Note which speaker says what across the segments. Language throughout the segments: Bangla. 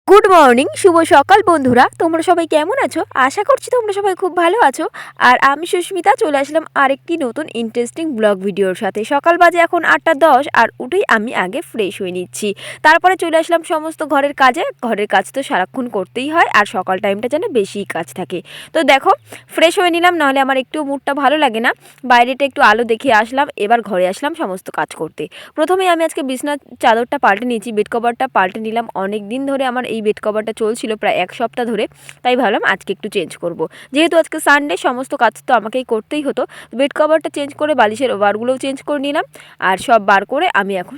Speaker 1: গুড মর্নিং, শুভ সকাল বন্ধুরা। তোমরা সবাই কেমন আছো? আশা করছি তোমরা সবাই খুব ভালো আছো। আর আমি সুস্মিতা চলে আসলাম আরেকটি নতুন ইন্টারেস্টিং ব্লগ ভিডিওর সাথে। সকাল বাজে এখন 8টা 10 আর উঠেই আমি আগে ফ্রেশ হয়ে নিচ্ছি। তারপরে চলে আসলাম সমস্ত ঘরের কাজে। ঘরের কাজ তো সারাক্ষণ করতেই হয়, আর সকাল টাইমটা যেন বেশিই কাজ থাকে। তো দেখো, ফ্রেশ হয়ে নিলাম, নাহলে আমার একটু মুডটা ভালো লাগে না। বাইরেটা একটু আলো দেখে আসলাম, এবার ঘরে আসলাম সমস্ত কাজ করতে। প্রথমেই আমি আজকে বিছনার চাদরটা পাল্টে নিয়েছি, বেড কভারটা পাল্টে নিলাম। অনেক দিন ধরে আমার এই বেড কভারটা চলছিল, প্রায় 1 সপ্তাহ ধরে। তাই ভাবলাম আজকে একটু চেঞ্জ করব। যেহেতু আজকে সানডে, সমস্ত কাজ তো আমাকেই করতেই হতো। বেড কভারটা চেঞ্জ করে বালিশের ওভারগুলোও চেঞ্জ করে নিলাম। আর সব বার করে আমি এখন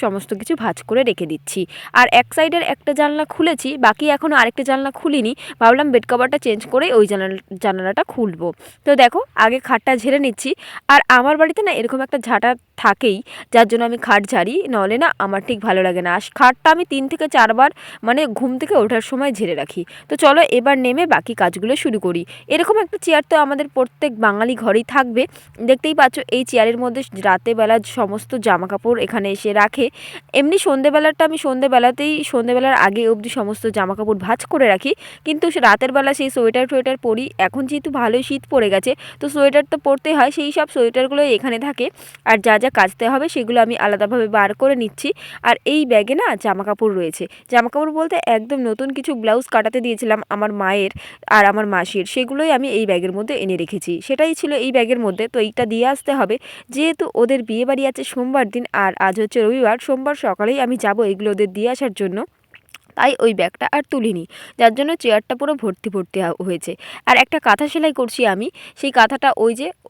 Speaker 1: সমস্ত কিছু ভাঁজ করে রেখে দিচ্ছি। আর এক সাইডের একটা জানলা খুলেছি, বাকি এখনও আরেকটা জানলা খুলিনি। ভাবলাম বেড কভারটা চেঞ্জ করে ওই জানালাটা খুলবো। তো দেখো, আগে খাটটা ঝেড়ে নিচ্ছি। আর আমার বাড়িতে না এরকম একটা ঝাঁটা থাকেই, যার জন্য আমি খাট ঝাড়ি, নাহলে না আমার ঠিক ভালো লাগে না। আর খাটটা আমি 3 থেকে 4 বার মানে ঘুম থেকে ওঠার সময় ঝেড়ে রাখি। তো চলো এবার নেমে বাকি কাজগুলো শুরু করি। এরকম একটা চেয়ার তো আমাদের প্রত্যেক বাঙালি ঘরেই থাকবে। দেখতেই পাচ্ছ, এই চেয়ারের মধ্যে রাতে বেলা সমস্ত জামা কাপড় এখানে এসে রাখে। এমনি সন্ধেবেলাটা আমি সন্ধেবেলার আগে অবধি সমস্ত জামা কাপড় ভাঁজ করে রাখি। কিন্তু রাতের বেলা সেই সোয়েটার পরি। এখন যেহেতু ভালোই শীত পড়ে গেছে, তো সোয়েটার তো পরতে হয়, সেই সব সোয়েটারগুলো এখানে থাকে। আর যা যা কাচতে হবে সেগুলো আমি আলাদাভাবে বার করে নিচ্ছি। আর এই ব্যাগে না জামা কাপড় রয়েছে। জামা কাপড় বলতে একদম নতুন কিছু ব্লাউজ কাটাতে দিয়েছিলাম আমার মায়ের আর আমার মাসির, সেগুলোই আমি এই ব্যাগের মধ্যে এনে রেখেছি। সেটাই ছিল এই ব্যাগের মধ্যে। তো এইটা দিয়ে আসতে হবে, যেহেতু ওদের বিয়ে বাড়ি আছে সোমবার দিন, আর আজ হচ্ছে রবিবার। সোমবার সকালেই আমি যাব এগুলো ওদের দিয়ে আসার জন্য। তাই ওই ব্যাগটা আর তুলিনি, যার জন্য চেয়ারটা পুরো ভর্তি ভর্তি হয়েছে। আর একটা কাঁথা সেলাই করছি আমি। সেই কাঁথাটা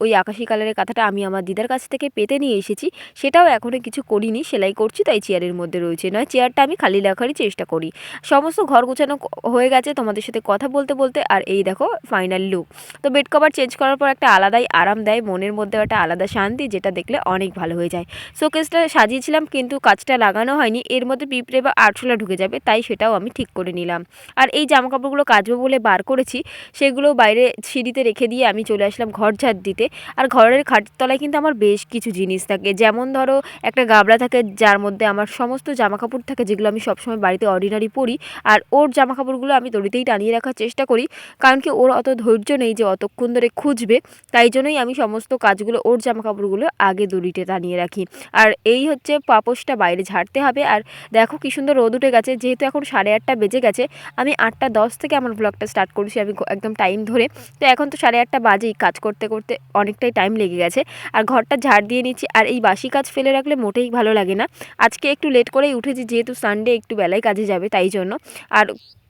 Speaker 1: ওই আকাশি কালারের কাঁথাটা আমি আমার দিদার কাছ থেকে পেতে নিয়ে এসেছি। সেটাও এখনও কিছু করিনি, সেলাই করছি, তাই চেয়ারের মধ্যে রয়েছে। নয় চেয়ারটা আমি খালি রাখারই চেষ্টা করি। সমস্ত ঘর গোছানো হয়ে গেছে তোমাদের সাথে কথা বলতে বলতে। আর এই দেখো ফাইনাল লুক। তো বেড কভার চেঞ্জ করার পর একটা আলাদাই আরাম দেয়, মনের মধ্যে একটা আলাদা শান্তি, যেটা দেখলে অনেক ভালো হয়ে যায়। শোকেসটা সাজিয়েছিলাম, কিন্তু কাচটা লাগানো হয়নি। এর মধ্যে পিঁপড়ে বা আরশোলা ঢুকে যাবে, তাই সেটাও আমি ঠিক করে নিলাম। আর এই জামা কাপড়গুলো কাচবো বলে বার করেছি, সেগুলো বাইরে সিঁড়িতে রেখে দিয়ে আমি চলে আসলাম ঘর ঝাড় দিতে। আর ঘরের খাটের তলায় কিন্তু আমার বেশ কিছু জিনিস থাকে, যেমন ধরো একটা গাবলা থাকে, যার মধ্যে আমার সমস্ত জামা কাপড় থাকে, যেগুলো আমি সবসময় বাড়িতে অর্ডিনারি পরি। আর ওর জামা কাপড়গুলো আমি দড়িতেই টানিয়ে রাখার চেষ্টা করি, কারণ কি ওর অত ধৈর্য নেই যে অতক্ষণ ধরে খুঁজবে। তাই জন্যই আমি সমস্ত কাজগুলো, ওর জামা কাপড়গুলো আগে দড়িতে টানিয়ে রাখি। আর এই হচ্ছে পাপোশটা বাইরে ঝাড়তে হবে। আর দেখো কি সুন্দর রোদ উঠে গেছে। যেহেতু এখন 8:30 বেজে গেছে, আমি 8টা 10 থেকে আমার ব্লগটা স্টার্ট করেছি আমি একদম টাইম ধরে। তো এখন তো 8:30 বাজেই, কাজ করতে করতে অনেকটাই টাইম লেগে গেছে। আর ঘরটা ঝাড় দিয়ে নিচ্ছি। আর এই বাসি কাজ ফেলে রাখলে মোটেই ভালো লাগে না। আজকে একটু লেট করেই উঠেছি, যেহেতু সানডে, একটু বেলায় কাজে যাবে, তাই জন্য। আর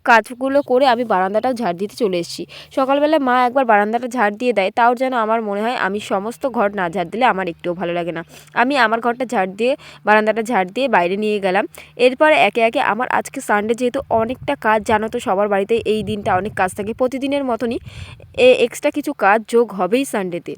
Speaker 1: কাজগুলো করে আমি বারান্দাটাও ঝাড় দিতে চলে এসেছি। সকালবেলা মা একবার বারান্দাটা ঝাড় দিয়ে দেয়, তাও যেন আমার মনে হয় আমি সমস্ত ঘর না ঝাড় দিলে আমার একটুও ভালো লাগে না। আমি আমার ঘরটা ঝাড় দিয়ে, বারান্দাটা ঝাড় দিয়ে বাইরে নিয়ে গেলাম। এরপরে একে একে আমার আজকে সানডে, যেহেতু অনেকটা কাজ, জানো তো সবার বাড়িতে এই দিনটা অনেক কাজ থাকে, প্রতিদিনের মতনই এক্সট্রা কিছু কাজ যোগ হবেই সানডেতে।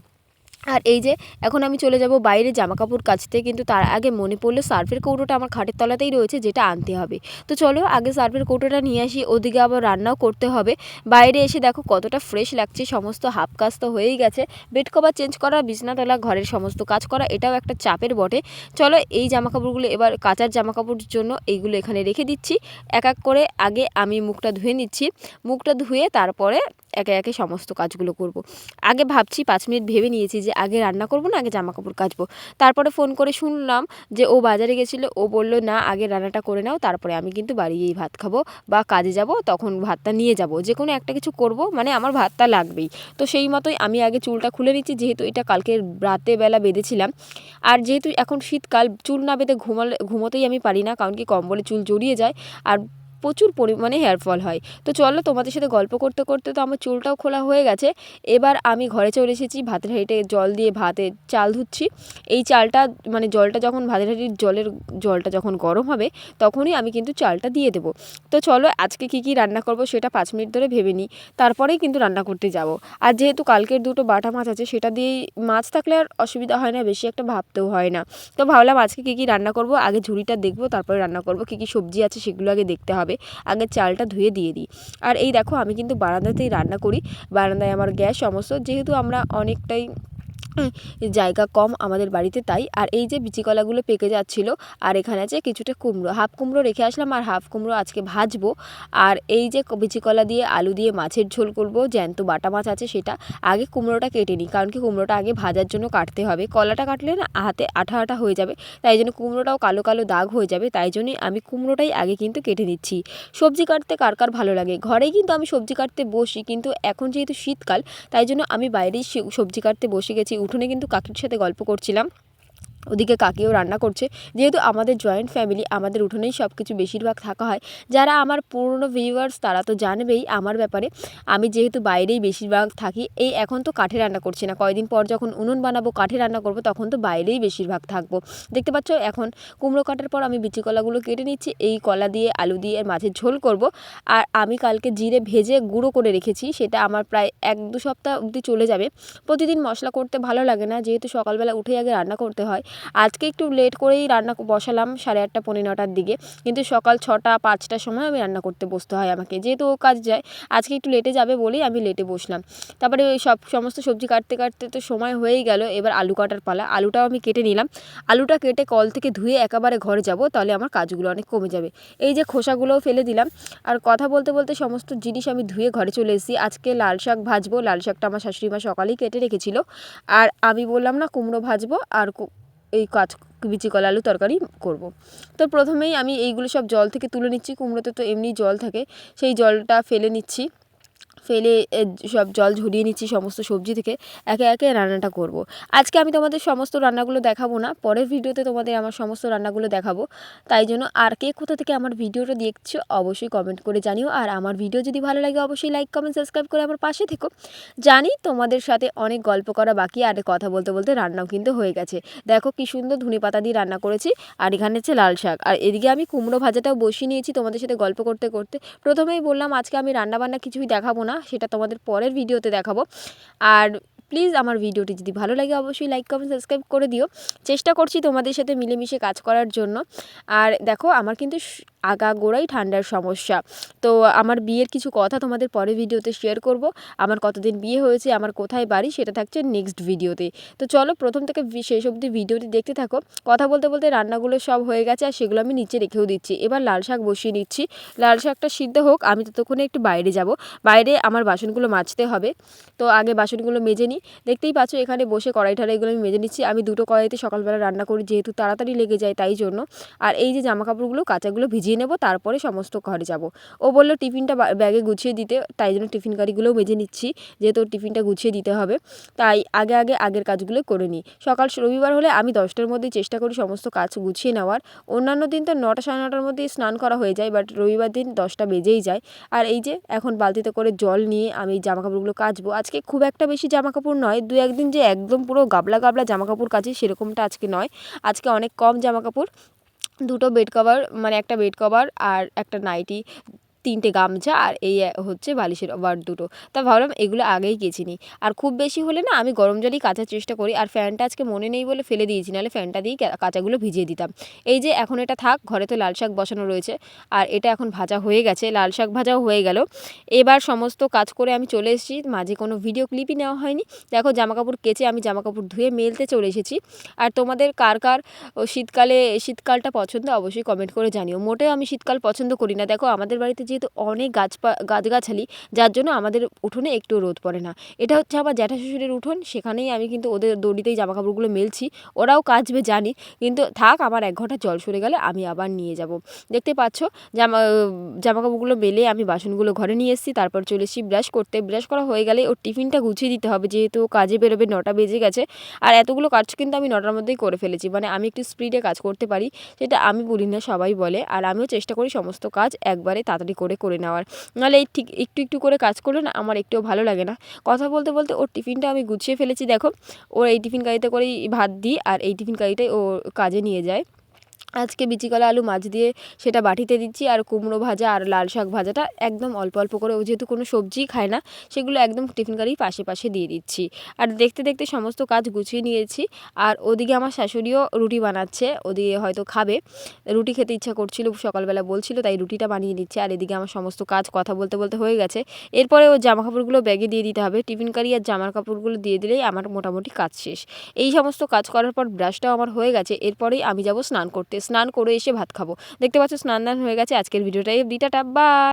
Speaker 1: আর এই যে এখন আমি চলে যাব বাইরে জামাকাপড় কাচতে, কিন্তু তার আগে মনে পড়লো সার্ফের কৌটোটা আমার খাটের তলাতেই রয়েছে, যেটা আনতে হবে। তো চলো আগে সার্ফের কৌটোটা নিয়ে আসি, ওদিকে আবার রান্নাও করতে হবে। বাইরে এসে দেখো কতটা ফ্রেশ লাগছে, সমস্ত হাফ কাজ তো হয়েই গেছে। বেড কভার চেঞ্জ করা, বিছনা তোলা, ঘরের সমস্ত কাজ করা, এটাও একটা চাপের বটে। চলো এই জামাকাপড়গুলো এবার কাচার জামাকাপড়ের জন্য এইগুলো এখানে রেখে দিচ্ছি। এক এক করে আগে আমি মুখটা ধুয়ে নিচ্ছি। মুখটা ধুয়ে তারপরে একে একে সমস্ত কাজগুলো করব। আগে ভাবছি 5 মিনিট ভেবে নিয়েছি যে আগে রান্না করব না আগে জামা কাপড় কাচবো। তারপরে ফোন করে শুনলাম যে ও বাজারে গেছিলো, ও বলল না আগে রান্নাটা করে নাও, তারপরে আমি কিন্তু বাড়ি গিয়েই ভাত খাবো বা কাজে যাব, তখন ভাতটা নিয়ে যাব, যে কোনো একটা কিছু করব, মানে আমার ভাতটা লাগবেই। তো সেই মতোই আমি আগে চুলটা খুলে নিচ্ছি, যেহেতু এটা কালকে রাতে বেলা বেঁধেছিলাম। আর যেহেতু এখন শীতকাল, চুল না বেঁধে ঘুমোতেই আমি পারি না, কারণ কি কম্বলে চুল জড়িয়ে যায় আর প্রচুর পরিমাণে হেয়ার ফল হয়। তো চলো তোমাদের সাথে গল্প করতে করতে তো আমার চুলটাও খোলা হয়ে গেছে। এবার আমি ঘরে চলে এসেছি, ভাতের হাঁড়িতে জল দিয়ে ভাতে চাল ধুচ্ছি। এই চালটা মানে জলটা যখন ভাতের হাঁড়ির জলটা যখন গরম হবে, তখনই আমি কিন্তু চালটা দিয়ে দেবো। তো চলো আজকে কী কী রান্না করব সেটা 5 মিনিট ধরে ভেবে নিই, তারপরেই কিন্তু রান্না করতে যাব। আর যেহেতু কালকের দুটো বাটা মাছ আছে, সেটা দিয়েই, মাছ থাকলে আর অসুবিধা হয় না, বেশি একটা ভাবতেও হয় না। তো ভাবলাম আজকে কী কী রান্না করব, আগে ঝুড়িটা দেখবো, তারপরে রান্না করব। কী কী সবজি আছে সেগুলো আগে দেখতে হবে, আগে চালটা ধুয়ে দিয়ে দিই। আর এই দেখো আমি কিন্তু বারান্দাতেই রান্না করি। বারান্দায় আমার গ্যাস সমস্ত, যেহেতু আমরা অনেকটাই জায়গা কম আমাদের বাড়িতে, তাই। আর এই যে বিচি কলাগুলো পেকে যাচ্ছিলো, আর এখানে আছে কিছুটা কুমড়ো, হাফ কুমড়ো রেখে আসলাম আর হাফ কুমড়ো আজকে ভাজবো। আর এই যে বিচি কলা দিয়ে আলু দিয়ে মাছের ঝোল করব, জ্যান্ত বাটা মাছ আছে সেটা। আগে কুমড়োটা কেটে নিই, কারণ কি কুমড়োটা আগে ভাজার জন্য কাটতে হবে, কলাটা কাটলে না হাতে আঠা আঠা হয়ে যাবে, তাই জন্য কুমড়োটাও কালো কালো দাগ হয়ে যাবে, তাই জন্যই আমি কুমড়োটাই আগে কিন্তু কেটে নিচ্ছি। সবজি কাটতে কার কার ভালো লাগে, ঘরেই কিন্তু আমি সবজি কাটতে বসি, কিন্তু এখন যেহেতু শীতকাল তাই জন্য আমি বাইরেই সবজি কাটতে বসে গেছি। উঠোনে কিন্তু কাকির সাথে গল্প করছিলাম, ওদিকে কাকিও রান্না করছে। যেহেতু আমাদের জয়েন্ট ফ্যামিলি, আমাদের উঠোনেই সব কিছু বেশিরভাগ থাকা হয়। যারা আমার পুরনো ভিউয়ার্স তারা তো জানবেই আমার ব্যাপারে। আমি যেহেতু বাইরেই বেশিরভাগ থাকি, এই এখন তো কাঠে রান্না করছি না, কয়েকদিন পর যখন উনুন বানাবো কাঠে রান্না করব তখন তো বাইরেই বেশিরভাগ থাকবো। দেখতে পাচ্ছ এখন কুমড়ো কাটার পর আমি বিচি কলাগুলো কেটে নিচ্ছি, এই কলা দিয়ে আলু দিয়ে মাছের ঝোল করব। আর আমি কালকে জিরে ভেজে গুঁড়ো করে রেখেছি, সেটা আমার প্রায় 1-2 সপ্তাহ অবধি চলে যাবে। প্রতিদিন মশলা করতে ভালো লাগে না, যেহেতু সকালবেলা উঠেই আগে রান্না করতে হয়। আজকে একটু লেট করেই রান্না বসালাম, 8:30 পৌনে 9টার দিকে, কিন্তু সকাল 6টা-5টার সময় আমি রান্না করতে বসতে হয় আমাকে, যেহেতু ও কাজ যায়। আজকে একটু লেটে যাবে বলেই আমি লেটে বসলাম। তারপরে ওই সমস্ত সবজি কাটতে কাটতে তো সময় হয়েই গেল, এবার আলু কাটার পালা। আলুটাও আমি কেটে নিলাম, আলুটা কেটে কল থেকে ধুয়ে একেবারে ঘরে যাব, তাহলে আমার কাজগুলো অনেক কমে যাবে। এই যে খোসাগুলোও ফেলে দিলাম। আর কথা বলতে বলতে সমস্ত জিনিস আমি ধুয়ে ঘরে চলে এসেছি। আজকে লাল শাক ভাজবো, লাল শাকটা আমার শাশুড়ি মা সকালেই কেটে রেখেছিল। আর আমি বললাম না কুমড়ো ভাজবো, আর এই বিচি কলা আলু তরকারি করব। তো প্রথমেই আমি এইগুলো সব জল থেকে তুলে নিচ্ছি, কুমড়োতে তো এমনি জল থাকে, সেই জলটা ফেলে নিচ্ছি, ফেলে সব জল ঝরিয়ে নিচ্ছি সমস্ত সবজি থেকে। একে একে রান্নাটা করব। আজকে আমি তোমাদের সমস্ত রান্নাগুলো দেখাবো না, পরের ভিডিওতে তোমাদের আমার সমস্ত রান্নাগুলো দেখাবো। তাই জন্য আর কে কোথা থেকে আমার ভিডিওটা দেখছো অবশ্যই কমেন্ট করে জানিও। আর আমার ভিডিও যদি ভালো লাগে অবশ্যই লাইক কমেন্ট সাবস্ক্রাইব করে আমার পাশে থেকো। জানি তোমাদের সাথে অনেক গল্প করা বাকি, আর কথা বলতে বলতে রান্নাও কিন্তু হয়ে গেছে। দেখো কি সুন্দর ধনেপাতা দিয়ে রান্না করেছি, আর এখানে হচ্ছে লাল শাক, আর এদিকে আমি কুমড়ো ভাজাটাও বসিয়ে নিয়েছি তোমাদের সাথে গল্প করতে করতে। প্রথমেই বললাম আজকে আমি রান্নাবান্না কিছুই দেখাবো না, সেটা তোমাদের পরের ভিডিওতে দেখাবো। আর প্লিজ আমার ভিডিওটি যদি ভালো লাগে অবশ্যই লাইক কমেন্ট সাবস্ক্রাইব করে দিও। চেষ্টা করছি তোমাদের সাথে মিলেমিশে কাজ করার জন্য। আর দেখো আমার কিন্তু আগাগোড়াই ঠান্ডার সমস্যা, তো আমার বিয়ের কিছু কথা তোমাদের পরের ভিডিওতে শেয়ার করব। আমার কতদিন বিয়ে হয়েছে, আমার কোথায় বাড়ি, সেটা থাকছে নেক্সট ভিডিওতে। তো চলো প্রথম থেকে শেষ অবধি ভিডিওটি দেখতে থাকো। কথা বলতে বলতে রান্নাগুলো সব হয়ে গেছে, আর সেগুলো আমি নিচে রেখেও দিচ্ছি। এবার লাল শাক বসিয়ে নিচ্ছি, লাল শাকটা সিদ্ধ হোক, আমি ততক্ষণে একটু বাইরে যাব, বাইরে আমার বাসনগুলো মাজতে হবে। তো আগে বাসনগুলো মেজে নিই। দেখতেই পাচ্ছ এখানে বসে কড়াই ঠাড়াই এগুলো আমি মেজে নিচ্ছি। আমি 2টো কড়াইতে সকালবেলা রান্না করি, যেহেতু তাড়াতাড়ি লেগে যায় তাই জন্য। আর এই যে জামা কাপড়গুলো কাচাগুলো ভিজিয়ে নেব, তারপরে সমস্ত ঘরে যাব। ও বললো টিফিনটা ব্যাগে গুছিয়ে দিতে, তাই জন্য টিফিন কারিগুলোও মেজে নিচ্ছি, যেহেতু টিফিনটা গুছিয়ে দিতে হবে। তাই আগের কাজগুলো করে নিই। রবিবার হলে আমি 10টার মধ্যেই চেষ্টা করি সমস্ত কাজ গুছিয়ে নেওয়ার। অন্যান্য দিন তো 9টা সাড়ে 9টার মধ্যেই স্নান করা হয়ে যায়, বাট রবিবার দিন 10টা বেজেই যায়। আর এই যে এখন বালতিতে করে জল নিয়ে আমি জামাকাপড়গুলো কাচবো। আজকে খুব একটা বেশি জামাকাপড় নয়, 2-1 দিন যে একদম পুরো গাবলা গাবলা জামাকাপড় কাচি সেরকমটা আজকে নয়। আজকে অনেক কম জামাকাপড়, 2টো বেড কভার, মানে একটা বেড কভার আর একটা নাইটি, 3টে গামছা, আর এই হচ্ছে বালিশের ওভার 2টো। তা ভাবলাম এগুলো আগেই কেচে নিই। আর খুব বেশি হলে না আমি গরম জলেই কাচার চেষ্টা করি। আর ফ্যানটা আজকে মনে নেই বলে ফেলে দিয়েছি, নাহলে ফ্যানটা দিয়েই কাচাগুলো ভিজিয়ে দিতাম। এই যে এখন এটা থাক, ঘরে তো লাল শাক বসানো রয়েছে, আর এটা এখন ভাজা হয়ে গেছে, লাল শাক ভাজাও হয়ে গেল। এবার সমস্ত কাজ করে আমি চলে এসেছি, মাঝে কোনো ভিডিও ক্লিপই নেওয়া হয়নি। দেখো জামাকাপড় কেচে আমি জামাকাপড় ধুয়ে মেলতে চলে এসেছি। আর তোমাদের কার কার শীতকালটা পছন্দ অবশ্যই কমেন্ট করে জানিও। মোটেও আমি শীতকাল পছন্দ করি না। দেখো আমাদের বাড়িতে যেহেতু অনেক গাছগাছালি, যার জন্য আমাদের উঠোনে একটু রোদ পড়ে না। এটা হচ্ছে আমার জ্যাঠা শ্বশুরের উঠোন, সেখানেই আমি কিন্তু ওদের দড়িতেই জামাকাপড়গুলো মেলছি। ওরাও কাচবে জানি, কিন্তু থাক, আমার 1 ঘন্টা জল সরে গেলে আমি আবার নিয়ে যাব। দেখতে পাচ্ছ জামাকাপড়গুলো মেলে আমি বাসনগুলো ঘরে নিয়ে এসেছি, তারপর চলে এসেছি ব্রাশ করতে। ব্রাশ করা হয়ে গেলে ওর টিফিনটা গুছিয়ে দিতে হবে, যেহেতু কাজে বেরোবে, 9টা বেজে গেছে। আর এতগুলো কাজ কিন্তু আমি 9টার মধ্যেই করে ফেলেছি, মানে আমি একটু স্পিডে কাজ করতে পারি, সেটা আমি বলি না, সবাই বলে। আর আমিও চেষ্টা করি সমস্ত কাজ একবারে তাড়াতাড়ি করে নেওয়ার, নাহলে এই ঠিক একটু একটু করে কাজ করলে না আমার একটুও ভালো লাগে না। কথা বলতে বলতে ওর টিফিনটা আমি গুছিয়ে ফেলেছি। দেখো ওর এই টিফিন কারিতে করেই ভাত দিই, আর এই টিফিন কারিটাই ও কাজে নিয়ে যায়। আজকে বিচি কলা আলু মাছ দিয়ে সেটা বাটিতে দিচ্ছি, আর কুমড়ো ভাজা আর লাল শাক ভাজাটা একদম অল্প অল্প করে, ও যেহেতু কোনো সবজিই খায় না সেগুলো একদম টিফিন কারির পাশে পাশে দিয়ে দিচ্ছি। আর দেখতে দেখতে সমস্ত কাজ গুছিয়ে নিয়েছি। আর ওদিকে আমার শাশুড়িও রুটি বানাচ্ছে, ওদিকে হয়তো খাবে, রুটি খেতে ইচ্ছা করছিল সকালবেলা বলছিল, তাই রুটিটা বানিয়ে দিচ্ছে। আর এদিকে আমার সমস্ত কাজ কথা বলতে বলতে হয়ে গেছে। এরপরে ওর জামা কাপড়গুলো ব্যাগে দিয়ে দিতে হবে, টিফিন কারি আর জামার কাপড়গুলো দিয়ে দিলেই আমার মোটামুটি কাজ শেষ। এই সমস্ত কাজ করার পর ব্রাশটাও আমার হয়ে গেছে, এরপরেই আমি যাব স্নান করতে। স্নান করে এসে ভাত খাবো। দেখতে পাচ্ছ স্নান দান হয়ে গেছে। আজকের ভিডিওটাই টাটা, বাই।